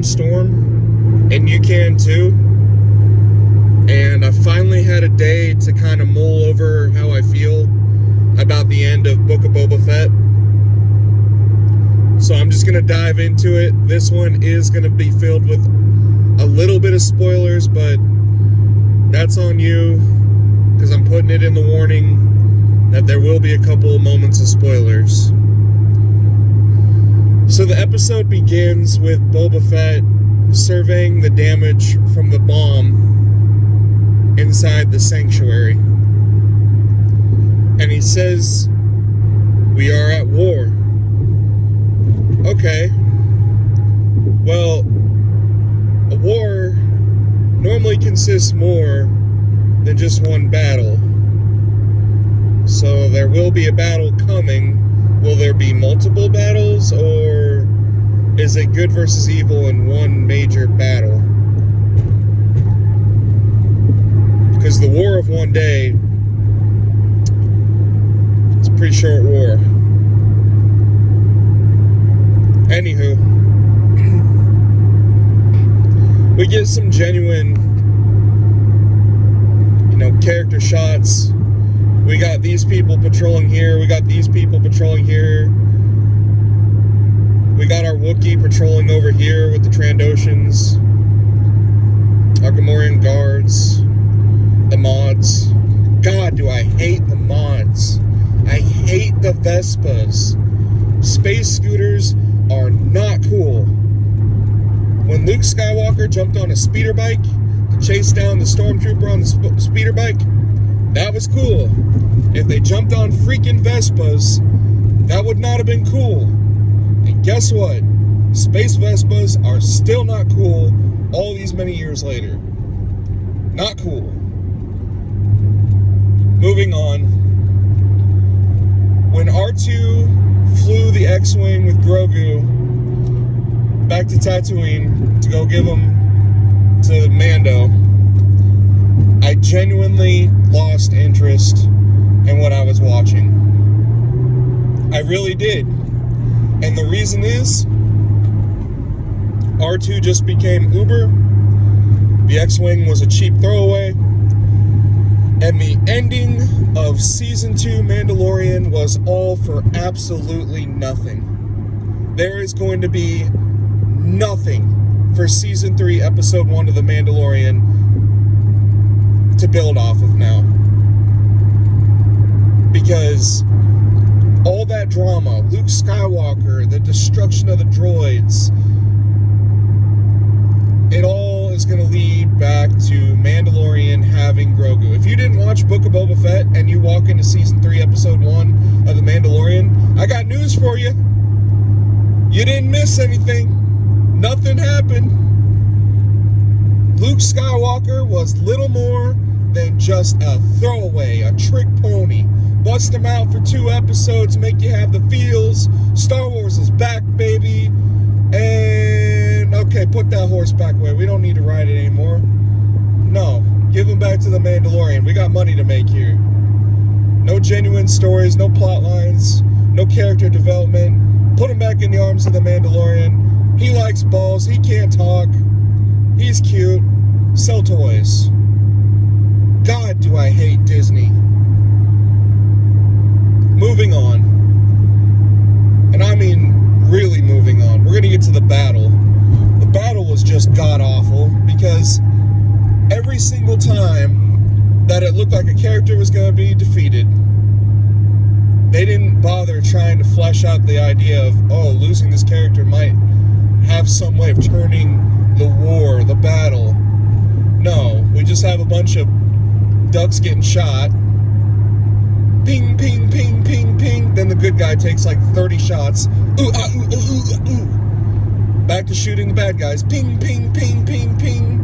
damn storm, and you can too. And I finally had a day to kind of mull over how I feel about the end of Book of Boba Fett. So I'm just going to dive into it. This one is going to be filled with a little bit of spoilers, but that's on you, because I'm putting it in the warning that there will be a couple of moments of spoilers. So the episode begins with Boba Fett surveying the damage from the bomb inside the sanctuary. And he says, "We are at war." Okay. Well, a war normally consists more than just one battle. So there will be a battle coming. Will there be multiple battles, or is it good versus evil in one major battle? Because the war of one day, it's a pretty short war. Anywho, we get some genuine, character shots. We got these people patrolling here. We got these people patrolling here. We got our Wookiee patrolling over here with the Trandoshans. Our Gamorrean guards. The mods. God, do I hate the mods. I hate the Vespas. Space scooters are not cool. When Luke Skywalker jumped on a speeder bike to chase down the stormtrooper on the speeder bike, that was cool. If they jumped on freaking Vespas, that would not have been cool. And guess what? Space Vespas are still not cool all these many years later. Not cool. Moving on. When R2 flew the X-Wing with Grogu back to Tatooine to go give him to Mando, I genuinely lost interest in what I was watching. I really did. And the reason is, R2 just became Uber, the X-Wing was a cheap throwaway, and the ending of Season 2 Mandalorian was all for absolutely nothing. There is going to be nothing for Season 3, Episode 1 of The Mandalorian to build off of now. Because all that drama, Luke Skywalker, the destruction of the droids, it all is going to lead back to Mandalorian having Grogu. If you didn't watch Book of Boba Fett and you walk into Season 3, Episode 1 of The Mandalorian, I got news for you. You didn't miss anything. Nothing happened. Luke Skywalker was little more than just a throwaway, a trick pony. Bust him out for 2 episodes, make you have the feels. Star Wars is back, baby. And, okay, put that horse back away. We don't need to ride it anymore. No, give him back to the Mandalorian. We got money to make here. No genuine stories, no plot lines, no character development. Put him back in the arms of the Mandalorian. He likes balls, he can't talk. He's cute. Sell toys. God, do I hate Disney. Moving on. And I mean really moving on. We're going to get to the battle. The battle was just god-awful because every single time that it looked like a character was going to be defeated, they didn't bother trying to flesh out the idea of, losing this character might have some way of turning the war, the battle. No, we just have a bunch of ducks getting shot. Ping, ping, ping, ping, ping. Then the good guy takes like 30 shots. Ooh, ah, ooh, ooh, ooh, ooh. Back to shooting the bad guys. Ping, ping, ping, ping, ping.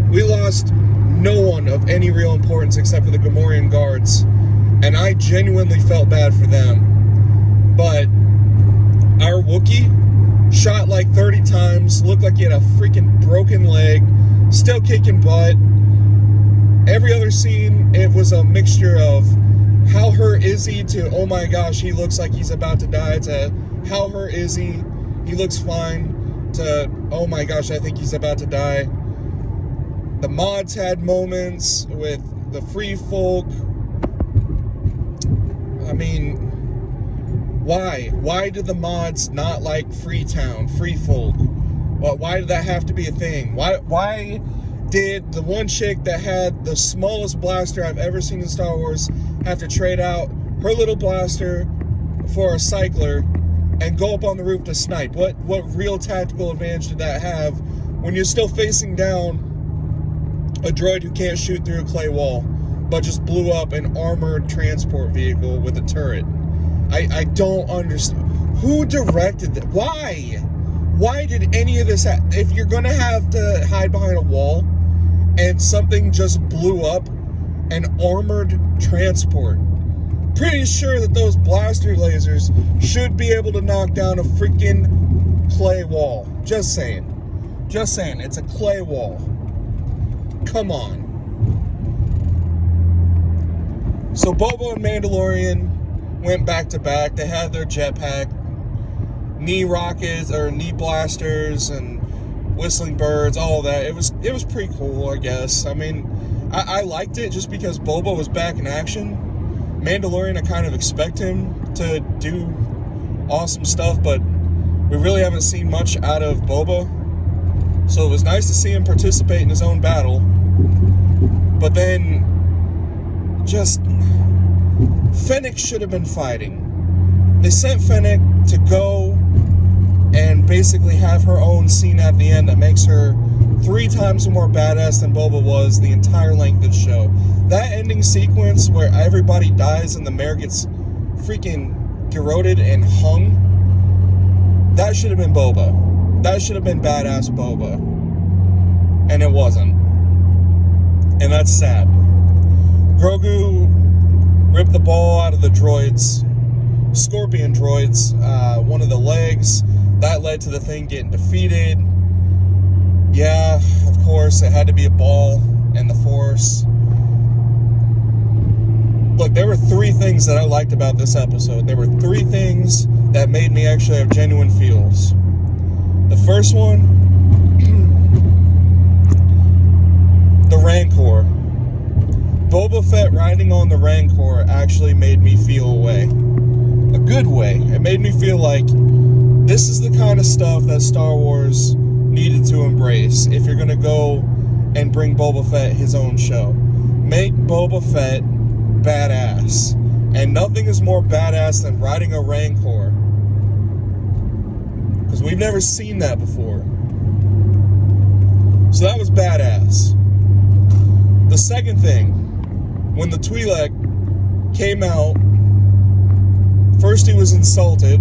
We lost no one of any real importance except for the Gamorrean guards. And I genuinely felt bad for them. But our Wookiee shot like 30 times, looked like he had a freaking broken leg, still kicking butt. Every other scene, it was a mixture of how hurt is he to, oh my gosh, he looks like he's about to die, to how hurt is he looks fine. to, oh my gosh, I think he's about to die. The mods had moments with the free folk. I mean, why? Why did the mods not like Freetown, free folk? Well, why did that have to be a thing? Why did the one chick that had the smallest blaster I've ever seen in Star Wars have to trade out her little blaster for a cycler and go up on the roof to snipe? What real tactical advantage did that have when you're still facing down a droid who can't shoot through a clay wall, but just blew up an armored transport vehicle with a turret? I don't understand. Who directed that? Why? Why did any of this happen? If you're going to have to hide behind a wall and something just blew up an armored transport, pretty sure that those blaster lasers should be able to knock down a freaking clay wall. Just saying. Just saying. It's a clay wall. Come on. So Boba and Mandalorian went back to back. They had their jetpack, knee rockets or knee blasters, and whistling birds, all of that. It was pretty cool, I guess. I mean, I liked it just because Boba was back in action. Mandalorian, I kind of expect him to do awesome stuff, but we really haven't seen much out of Boba. So it was nice to see him participate in his own battle. But then, just, Fennec should have been fighting. They sent Fennec to go and basically have her own scene at the end that makes her 3 times more badass than Boba was the entire length of the show. That ending sequence where everybody dies and the mayor gets freaking garroted and hung, that should have been Boba. That should have been badass Boba. And it wasn't. And that's sad. Grogu ripped the ball out of the droids, Scorpion droids, one of the legs. That led to the thing getting defeated. Yeah, of course, it had to be a ball and the Force. Look, there were 3 things that I liked about this episode. There were 3 things that made me actually have genuine feels. The first one, the Rancor. Boba Fett riding on the Rancor actually made me feel a way. A good way. It made me feel like this is the kind of stuff that Star Wars needed to embrace if you're going to go and bring Boba Fett his own show. Make Boba Fett badass. And nothing is more badass than riding a Rancor. Because we've never seen that before. So that was badass. The second thing, when the Twi'lek came out, first he was insulted.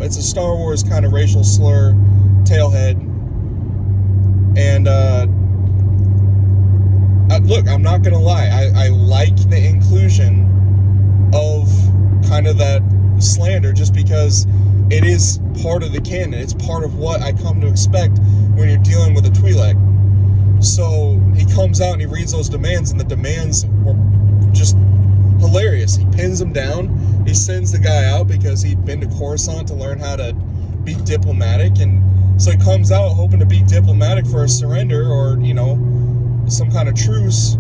It's a Star Wars kind of racial slur, tailhead. And look, I'm not gonna lie, I like the inclusion of kind of that slander just because it is part of the canon. It's part of what I come to expect when you're dealing with a Twi'lek. So he comes out and he reads those demands, and the demands were just hilarious. He pins him down. He sends the guy out because he'd been to Coruscant to learn how to be diplomatic, and so he comes out hoping to be diplomatic for a surrender or, you know, some kind of truce,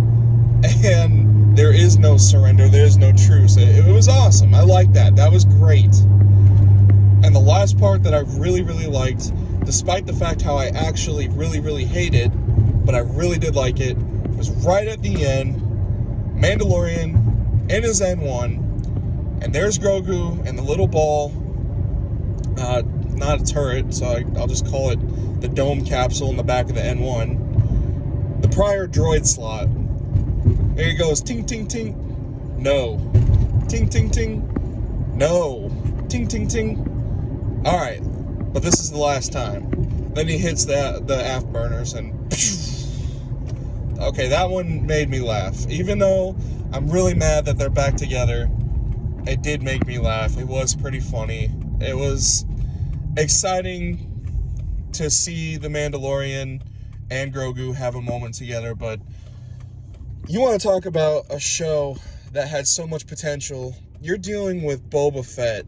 and there is no surrender, there is no truce. It was awesome. I liked that. That was great. And the last part that I really, really liked, despite the fact how I actually really, really hated, but I really did like it, was right at the end, Mandalorian in his N1, and there's Grogu and the little ball, not a turret, so I'll just call it the dome capsule in the back of the N1, the prior droid slot. There he goes, ting, ting, ting, no, ting, ting, ting, no, ting, ting, ting. All right, but this is the last time. Then he hits the afterburners and okay, that one made me laugh. Even though I'm really mad that they're back together, it did make me laugh. It was pretty funny. It was exciting to see the Mandalorian and Grogu have a moment together, but you want to talk about a show that had so much potential. You're dealing with Boba Fett,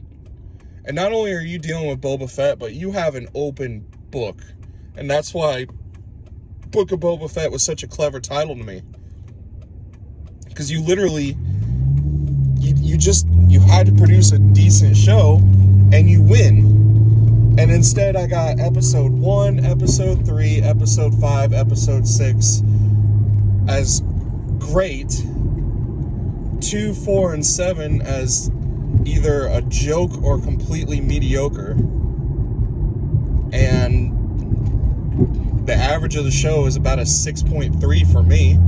And not only are you dealing with Boba Fett, but you have an open book. And that's why Book of Boba Fett was such a clever title to me. Because you literally, you had to produce a decent show, and you win. And instead I got episode 1, episode 3, episode 5, episode 6 as great. 2, 4, and 7 as either a joke or completely mediocre. And the average of the show is about a 6.3 for me.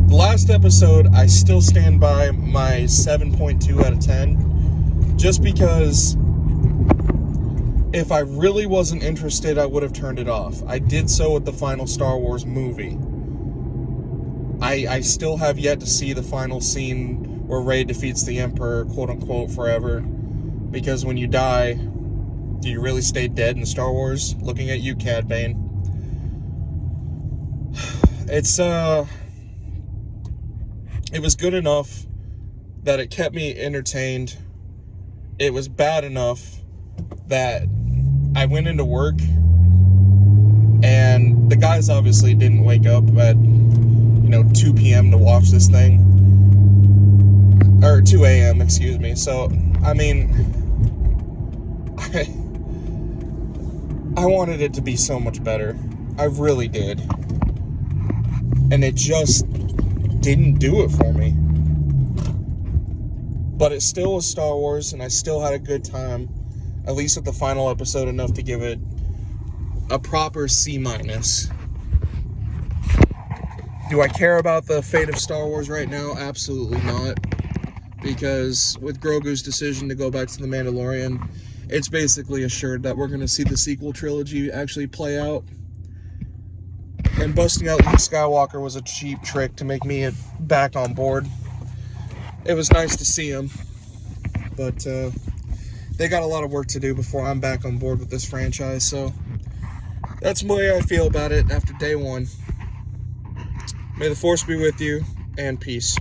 The last episode, I still stand by my 7.2 out of 10. Just because if I really wasn't interested, I would have turned it off. I did so with the final Star Wars movie. I still have yet to see the final scene where Rey defeats the Emperor, quote-unquote, forever. Because when you die, do you really stay dead in Star Wars? Looking at you, Cad Bane. It was good enough that it kept me entertained. It was bad enough that I went into work, and the guys obviously didn't wake up at 2 p.m. to watch this thing. Or 2 a.m., excuse me. So, I mean, I wanted it to be so much better. I really did. And it just didn't do it for me. But it still was Star Wars, and I still had a good time. At least with the final episode, enough to give it a proper C-. Do I care about the fate of Star Wars right now? Absolutely not. Because with Grogu's decision to go back to The Mandalorian, it's basically assured that we're going to see the sequel trilogy actually play out. And busting out Luke Skywalker was a cheap trick to make me back on board. It was nice to see him. But they got a lot of work to do before I'm back on board with this franchise. So that's the way I feel about it after day one. May the Force be with you, and peace.